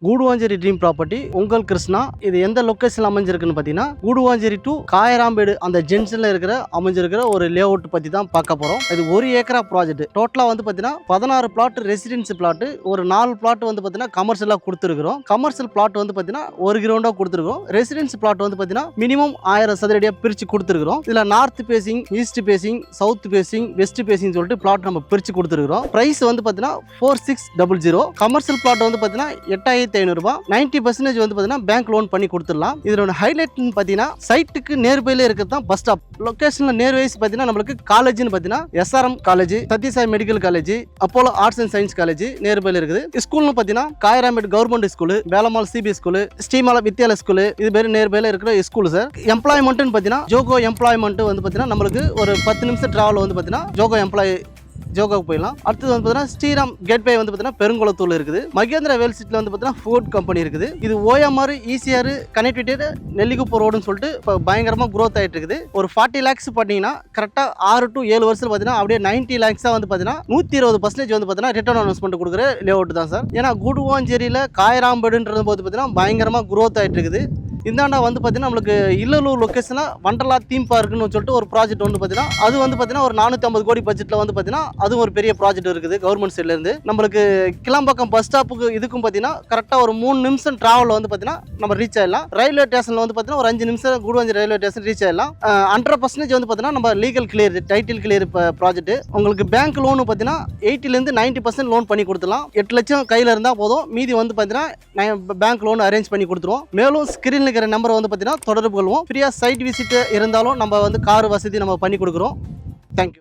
Guduvancheri dream property உங்கள் கிருஷ்ணா. இது எந்த லொகேஷன்ல அமைஞ்சிருக்குன்னு பார்த்தீங்கன்னா, கூடுவாஞ்சேரி டு காயராம்பேடு அந்த ஜென்ஷன்ல அமைஞ்சிருக்கிற ஒரு லே அவுட் பற்றி தான் பார்க்க போகிறோம். இது 1 ஏக்கரா ப்ராஜெக்ட். டோட்டலாக வந்து பார்த்தீங்கன்னா 16 பிளாட் ரெசிடென்சி பிளாட், ஒரு 4 பிளாட் வந்து பார்த்தீங்கன்னா கமர்ஷியலாக கொடுத்துருக்கிறோம். கமர்ஷியல் பிளாட் வந்து பார்த்தீங்கன்னா ஒரு கிரவுண்டாக கொடுத்துருக்கோம். ரெசிடென்சி பிளாட் வந்து பார்த்தீங்கன்னா மினிமம் 1000 சதுரடியாக பிரித்து கொடுத்துருக்கிறோம். இதில் north facing, east facing, south facing, west facing சொல்லிட்டு பிளாட் நம்ம பிரித்து கொடுத்துருக்கிறோம். பிரைஸ் வந்து பார்த்தீங்கன்னா 4600. கமர்ஷியல் பிளாட் வந்து பார்த்தீங்கன்னா 8500 ரூபாய். 90% வந்து பார்த்தீங்கன்னா பேங்க் லோன் பண்ணி கொடுத்துடலாம். இதோட ஹைலைட் பார்த்தீங்கன்னா சைட்டுக்கு நேர்பையில இருக்கிறது தான் பஸ் ஸ்டாப். லொகேஷன்ல நேர்வைஸ் பார்த்தீங்கன்னா நம்மளுக்கு காலேஜ்னு பார்த்தீங்கன்னா SRM college, Sathya Sai medical college, Apollo arts and science college நேர்பையில இருக்குது. ஸ்கூல்னு பார்த்தீங்கன்னா Kayarampet government school, Velammal CBS school, Srimala Vidyalaya school, இது பேர் நேர்பையில இருக்கிற ஸ்கூல் சார். எம்ப்ளாய்மெண்ட்னு பார்த்தீங்கன்னா ஜோகோ எம்ப்ளாய்மெண்ட் வந்து பார்த்தீங்கன்னா நம்மளுக்கு ஒரு 10 நிமிஷம் டிராவல் வந்து பார்த்தீங்கன்னா ஜோகாவுக்கு போயிடலாம். அடுத்தது வந்து பார்த்தீங்கன்னா ஸ்ரீராம் கேட்வே வந்து பார்த்தீங்கன்னா பெருங்குளத்தூர் இருக்குது. மகேந்திரா வேல் சிட்டியில் வந்து பார்த்தீங்கன்னா ஃபுட் கம்பெனி இருக்குது. இது OMR ECR கனெக்டிவிட்டி நெல்லிக்குப்பம் ரோடுன்னு சொல்லிட்டு இப்போ பயங்கரமாக க்ரோத் ஆகிட்டு இருக்குது. ஒரு 40 lakhs பார்த்தீங்கன்னா கரெக்டாக 6 to 7 வருஷத்தில் பார்த்தீங்கன்னா அப்படியே 90 lakhs வந்து பார்த்தீங்கன்னா 120% வந்து பார்த்தீங்கன்னா ரிட்டர்ன் அனௌன்ஸ்மெண்ட் கொடுக்குற லே அவுட் தான் சார். ஏன்னா கூடுவாஞ்சேரியில் காயராம்பேடுன்றது போது பார்த்தீங்கன்னா பயங்கரமாக க்ரோத் ஆகிட்டு இருக்குது. இந்தாண்டா வந்து பார்த்தீங்கன்னா நம்மளுக்கு இல்லலூர் லொக்கேஷனில் வண்டர்லா தீம் பார்க்குன்னு சொல்லிட்டு ஒரு ப்ராஜெக்ட் வந்து பார்த்தீங்கன்னா அது வந்து பார்த்தீங்கன்னா ஒரு 450 கோடி பட்ஜெட்டில் வந்து பார்த்தீங்கன்னா அதுவும் ஒரு பெரிய ப்ராஜெக்ட் இருக்குது கவர்மெண்ட் சைட்லேருந்து. நம்மளுக்கு கிளம்பாக்கம் பஸ் ஸ்டாப்புக்கு இதுக்கும் பார்த்தீங்கன்னா கரெக்டாக ஒரு 3 நிமிஷம் டிராவலில் வந்து பார்த்தீங்கன்னா நம்ம ரீச் ஆகிடலாம். ரயில்வே ஸ்டேஷனில் வந்து பார்த்தீங்கன்னா ஒரு 5 நிமிஷம் கூடுவாஞ்சேரி ரயில்வே ஸ்டேஷன் ரீச் ஆகிடலாம். 100% வந்து பார்த்தீங்கன்னா நம்ம legal clear, title clear project. உங்களுக்கு பேங்க் லோனு பார்த்தீங்கன்னா 80% 90% லோன் பண்ணி கொடுத்துலாம். 8 லட்சம் கையில் இருந்தால் போதும், மீதி வந்து பார்த்தீங்கன்னா பேங்க் லோன் அரேஞ்ச் பண்ணி கொடுத்துருவோம். மேலும் ஸ்கிரீன் இருக்கிற நம்பர் வந்து பார்த்தீங்கன்னா தொடர்பு கொள்வோம். ஃப்ரீயாக சைட் விசிட் இருந்தாலும் நம்ம வந்து கார் வசதி நம்ம பண்ணி கொடுக்குறோம். தேங்க்யூ.